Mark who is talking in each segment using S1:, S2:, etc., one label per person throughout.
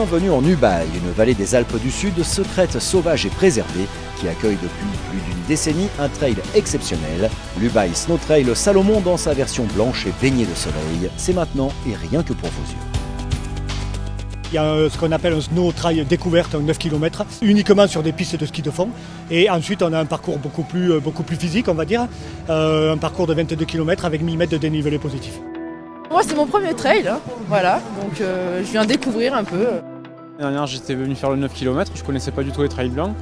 S1: Bienvenue en Ubaye, une vallée des Alpes du Sud secrète, sauvage et préservée qui accueille depuis plus d'une décennie un trail exceptionnel. L'Ubaye Snow Trail Salomon dans sa version blanche et baignée de soleil. C'est maintenant et rien que pour vos yeux.
S2: Il y a ce qu'on appelle un snow trail découverte, 9 km, uniquement sur des pistes de ski de fond. Et ensuite, on a un parcours beaucoup plus physique, on va dire. Un parcours de 22 km avec 1000 mètres de dénivelé positif.
S3: Moi, c'est mon premier trail, hein. Voilà, donc je viens découvrir un peu.
S4: L'année dernière, j'étais venu faire le 9 km, je connaissais pas du tout les trails blancs.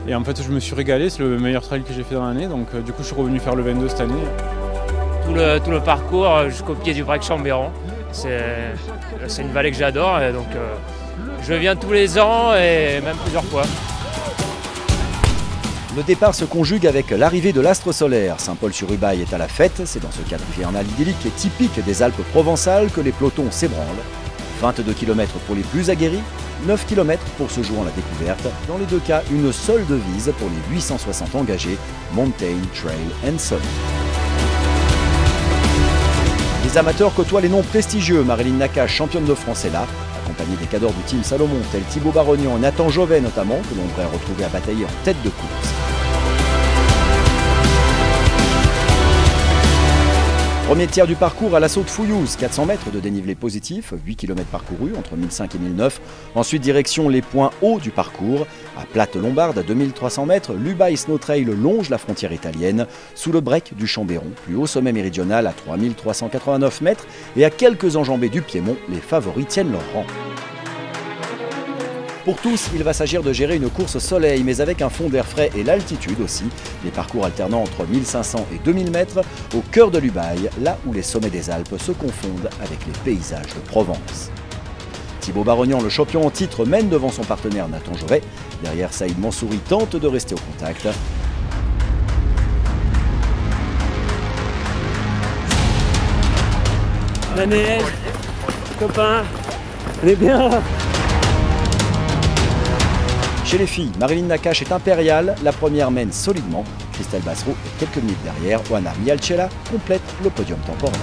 S4: Et en fait, je me suis régalé, c'est le meilleur trail que j'ai fait dans l'année. Donc du coup, je suis revenu faire le 22 cette année.
S5: Tout le parcours jusqu'au pied du Break Chambéran. C'est une vallée que j'adore, et donc je viens tous les ans et même plusieurs fois.
S1: Le départ se conjugue avec l'arrivée de l'astre solaire. Saint-Paul-sur-Ubaye est à la fête. C'est dans ce cadre hivernal idyllique et typique des Alpes provençales que les pelotons s'ébranlent. 22 km pour les plus aguerris, 9 km pour ce jour en la découverte. Dans les deux cas, une seule devise pour les 860 engagés, Mountain, Trail and Sun. Les amateurs côtoient les noms prestigieux. Marilyn Nakache, championne de France, est là, accompagnée des cadors du team Salomon, tels Thibaut Barognan et Nathan Jovet notamment, que l'on pourrait retrouver à batailler en tête de course. Premier tiers du parcours à l'assaut de Fouillouse, 400 mètres de dénivelé positif, 8 km parcourus entre 1005 et 1009. Ensuite direction les points hauts du parcours. À Platte-Lombarde, à 2300 mètres, l'Ubaye Snow Trail longe la frontière italienne, sous le break du Chambéron, plus haut sommet méridional à 3389 mètres. Et à quelques enjambées du Piémont, les favoris tiennent leur rang. Pour tous, il va s'agir de gérer une course soleil, mais avec un fond d'air frais et l'altitude aussi. Les parcours alternant entre 1500 et 2000 mètres, au cœur de l'Ubaye, là où les sommets des Alpes se confondent avec les paysages de Provence. Thibaut Barognan, le champion en titre, mène devant son partenaire Nathan Jovet. Derrière, Saïd Mansouri tente de rester au contact.
S6: La neige, copain, on est bien là.
S1: Chez les filles, Marilyn Nakache est impériale, la première mène solidement. Christelle Bassereau est quelques minutes derrière. Oana Mialcella complète le podium temporaire.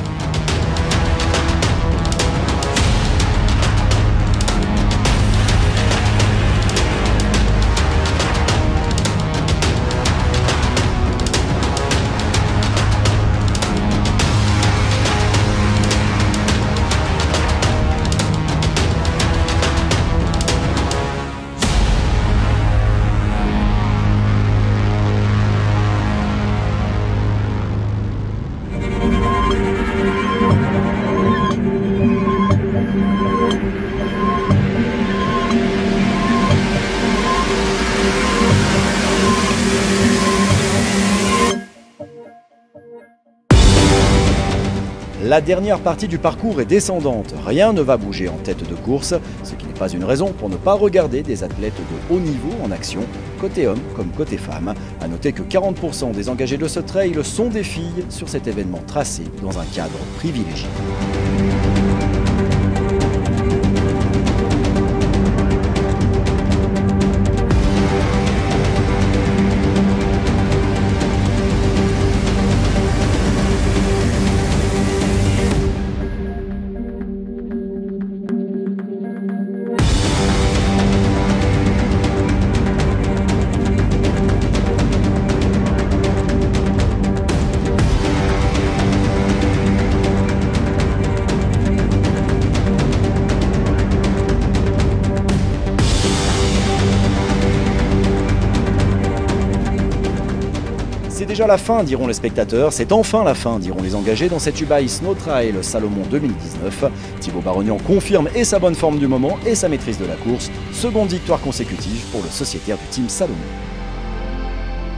S1: La dernière partie du parcours est descendante, rien ne va bouger en tête de course, ce qui n'est pas une raison pour ne pas regarder des athlètes de haut niveau en action, côté homme comme côté femme. A noter que 40% des engagés de ce trail sont des filles sur cet événement tracé dans un cadre privilégié. C'est déjà la fin, diront les spectateurs. C'est enfin la fin, diront les engagés dans cette Ubaye Snow Trail Salomon 2019. Thibaut Barognan confirme et sa bonne forme du moment et sa maîtrise de la course. Seconde victoire consécutive pour le sociétaire du team Salomon.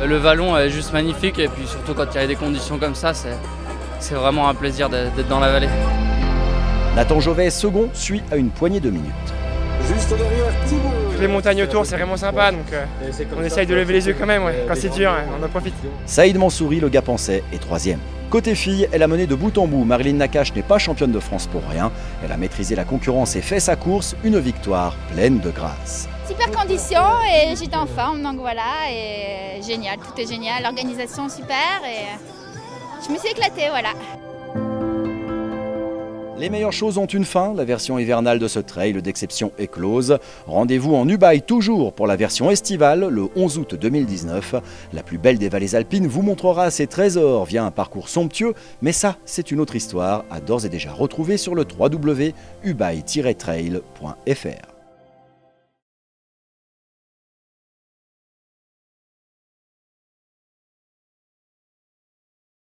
S7: Le vallon est juste magnifique et puis surtout quand il y a des conditions comme ça, c'est vraiment un plaisir d'être dans la vallée.
S1: Nathan Jovet, second, suit à une poignée de minutes.
S8: Juste derrière Thibaut.
S9: Les montagnes autour, c'est vraiment sympa, donc on essaye de lever les yeux quand même, ouais. Quand c'est dur, ouais, on en profite.
S1: Saïd Mansouri, le Gapençais, est troisième. Côté filles, elle a mené de bout en bout. Marilyn Nakache n'est pas championne de France pour rien. Elle a maîtrisé la concurrence et fait sa course, une victoire pleine de grâce.
S10: Super condition et j'étais en forme, donc voilà, et génial, tout est génial, l'organisation super et je me suis éclatée, voilà.
S1: Les meilleures choses ont une fin, la version hivernale de ce trail d'exception est close. Rendez-vous en Ubaye toujours pour la version estivale le 11 août 2019. La plus belle des vallées alpines vous montrera ses trésors via un parcours somptueux, mais ça c'est une autre histoire à d'ores et déjà retrouver sur le www.ubaye-trail.fr.